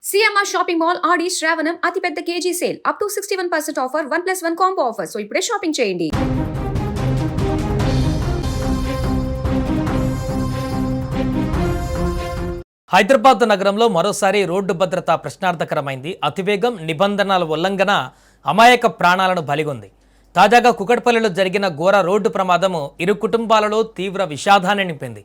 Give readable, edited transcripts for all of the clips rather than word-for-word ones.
CMR shopping mall ఆడి శ్రావణం అతిపెద్ద KG sale up to 61% offer 1+1 combo offer. So ఇప్పుడే shopping చేయండి. హైదరాబాద్ నగరంలో మరోసారి రోడ్డు భద్రత ప్రశ్నార్థకరమైంది. అతివేగం, నిబంధనల ఉల్లంఘన అమాయక ప్రాణాలను బలిగొంది. తాజాగా కుకట్పల్లిలో జరిగిన ఘోర రోడ్డు ప్రమాదము ఇరు కుటుంబాలలో తీవ్ర విషాదాన్ని నింపింది.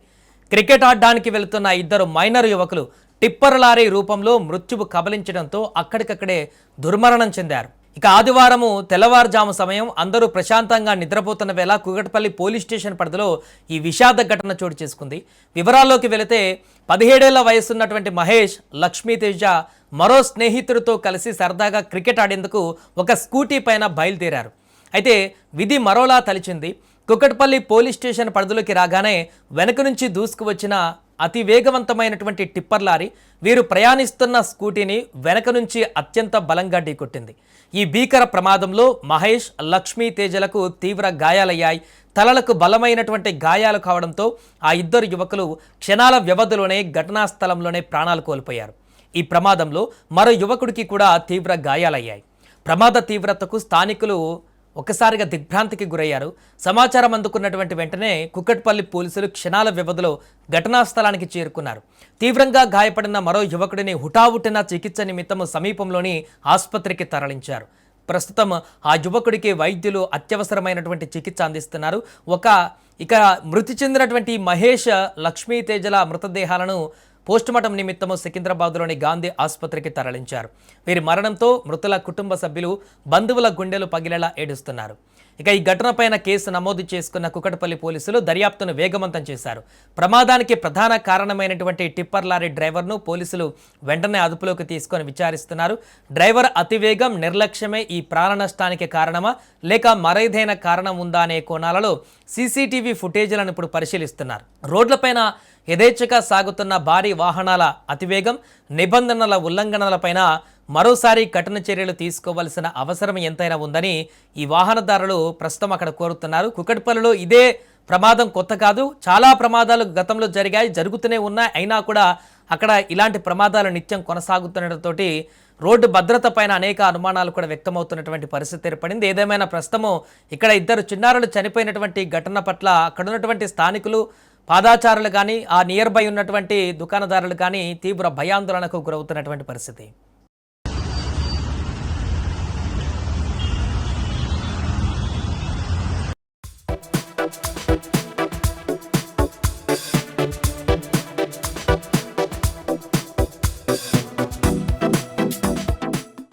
క్రికెట్ ఆడడానికి వెళుతున్న ఇద్దరు మైనర్ యువకులు టిప్పర్ లారీ రూపంలో మృత్యువు కబలించడంతో అక్కడికక్కడే దుర్మరణం చెందారు. ఇక ఆదివారము తెల్లవారుజాము సమయం అందరూ ప్రశాంతంగా నిద్రపోతున్న వేళ కుకట్పల్లి పోలీస్ స్టేషన్ పరిధిలో ఈ విషాద ఘటన చోటు చేసుకుంది. వివరాల్లోకి వెళితే 17 ఏళ్ల వయసున్నటువంటి మహేష్, లక్ష్మీ తేజ మరో స్నేహితుడితో కలిసి సరదాగా క్రికెట్ ఆడేందుకు ఒక స్కూటీ పైన బయలుదేరారు. అయితే విధి మరోలా తలిచింది. కుకట్పల్లి పోలీస్ స్టేషన్ పరిధిలోకి రాగానే వెనుక నుంచి దూసుకువచ్చిన అతి వేగవంతమైనటువంటి టిప్పర్ లారీ వీరు ప్రయాణిస్తున్న స్కూటీని వెనక నుంచి అత్యంత బలంగా ఢీకొట్టింది. ఈ భీకర ప్రమాదంలో మహేష్, లక్ష్మీ తేజలకు తీవ్ర గాయాలయ్యాయి. తలలకు బలమైనటువంటి గాయాలు కావడంతో ఆ ఇద్దరు యువకులు క్షణాల వ్యవధిలోనే ఘటనా స్థలంలోనే ప్రాణాలు కోల్పోయారు. ఈ ప్రమాదంలో మరో యువకుడికి కూడా తీవ్ర గాయాలయ్యాయి. ప్రమాద తీవ్రతకు స్థానికులు ఒకసారిగా దిగ్భ్రాంతికి గురయ్యారు. సమాచారం అందుకున్నటువంటి వెంటనే కుకట్పల్లి పోలీసులు క్షణాల వ్యవధిలో ఘటనా స్థలానికి చేరుకున్నారు. తీవ్రంగా గాయపడిన మరో యువకుడిని హుటాహుటిన చికిత్స నిమిత్తం సమీపంలోని ఆసుపత్రికి తరలించారు. ప్రస్తుతం ఆ యువకుడికి వైద్యులు అత్యవసరమైనటువంటి చికిత్స అందిస్తున్నారు. ఇక మృతి చెందినటువంటి మహేష్, లక్ష్మీ తేజల మృతదేహాలను పోస్టుమార్టం నిమిత్తము సికింద్రాబాద్లోని గాంధీ ఆసుపత్రికి తరలించారు. వీరి మరణంతో మృతుల కుటుంబ సభ్యులు, బంధువుల గుండెలు పగిలేలా ఏడుస్తున్నారు. ఇక ఈ ఘటనపైన కేసు నమోదు చేసుకున్న కుకట్పల్లి పోలీసులు దర్యాప్తును వేగవంతం చేశారు. ప్రమాదానికి ప్రధాన కారణమైనటువంటి టిప్పర్ లారీ డ్రైవర్ను పోలీసులు వెంటనే అదుపులోకి తీసుకొని విచారిస్తున్నారు. డ్రైవర్ అతివేగం, నిర్లక్ష్యమే ఈ ప్రాణ నష్టానికి కారణమా లేక మరేదైనా కారణం ఉందా అనే కోణాలలో సీసీటీవీ ఫుటేజీలను ఇప్పుడు పరిశీలిస్తున్నారు. రోడ్లపైన యథేచ్ఛగా సాగుతున్న భారీ వాహనాల అతివేగం, నిబంధనల ఉల్లంఘనలపైన మరోసారి కఠిన చర్యలు తీసుకోవాల్సిన అవసరం ఎంతైనా ఉందని ఈ వాహనదారులు ప్రస్తుతం అక్కడ కోరుతున్నారు. కుకట్పల్లిలో ఇదే ప్రమాదం కొత్త కాదు. చాలా ప్రమాదాలు గతంలో జరిగాయి, జరుగుతూనే ఉన్నాయి. అయినా కూడా అక్కడ ఇలాంటి ప్రమాదాలు నిత్యం కొనసాగుతుండటంతో రోడ్డు భద్రత పైన అనేక అనుమానాలు కూడా వ్యక్తమవుతున్నటువంటి పరిస్థితి ఏర్పడింది. ఏదేమైనా ప్రస్తుతము ఇక్కడ ఇద్దరు చిన్నారులు చనిపోయినటువంటి ఘటన పట్ల అక్కడ ఉన్నటువంటి స్థానికులు, పాదాచారులు కానీ, ఆ నియర్ బై ఉన్నటువంటి దుకాణదారులు కానీ తీవ్ర భయాందోళనకు గురవుతున్నటువంటి పరిస్థితి.